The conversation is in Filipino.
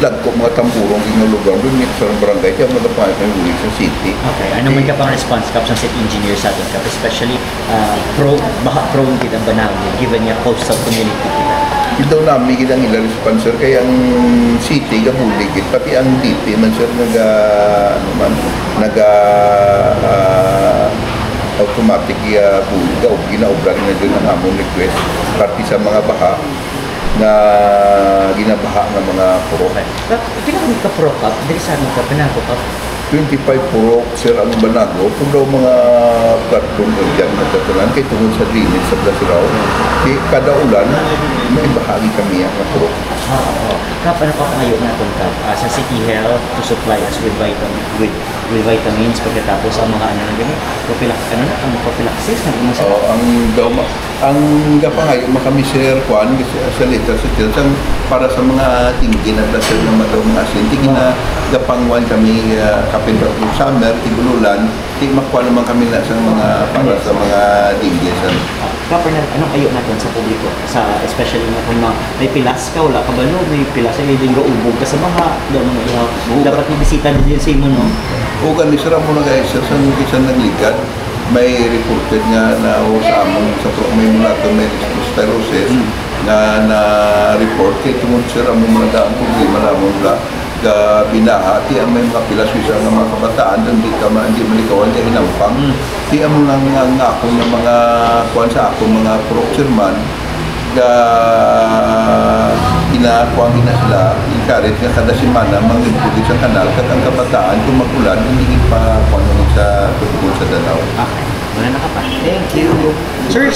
lagko mga tamburong inulugan doon nito sa barangay kaya magapangit ng uli sa city. Okay, ano man ka pang response kap sa city engineer sa atin kap, especially baka prone kita banag given yung coastal community kita. Ito namin kitang ilang sponsor kaya ang city kabuligid pati ang DP man sir automatic buligaw ginaobra na doon ang among request pati sa mga baha na ginabaha ng mga purok. Okay. Pinakami ka purok kap, dili sa ano ka, pinago kap? 25 purok sir ang banago kung daw mga karton o dyan na tatulan kay tungkol sa drainage sa Blasiraw kada ulan may bahagi kami ang purok. Kap, ano pa ngayon natin kap? Sa City Health to supply us with vitamins pagkatapos ang mga ano na gani ang prophylaxis na gumasya. Ang gapangayo makami sir kuan sa letter sa para sa mga tingin na blasir ng matawang asin tingin na gapangwan kami kapindra ng summer tigululan makuha naman kami na sa mga para sa mga tingin Kapag anong ayo natin sa publiko sa especially na kung may pilas ka wala ka ba no may pilas ay din go ubog ka sa mga dapat ibisita din sa imo no. O kan isra mo na guys sa isang nagligad may reported nga na sa among sa may mulato may listeriosis na report kay tungod sir among mga daang problema namon la ga binahati ang may mga pilas bisa ng mga kabataan hindi malikawan kay hinampang di among nga akong ng mga kuan sa akong mga procurement ga inakuha sila encourage nga kada semana mangimpuli sa kanal kat ang kabataan kung magulan hindi pa kuan sa tungkol sa Danau. Okay. Wala na ka pa. Thank you. Sir,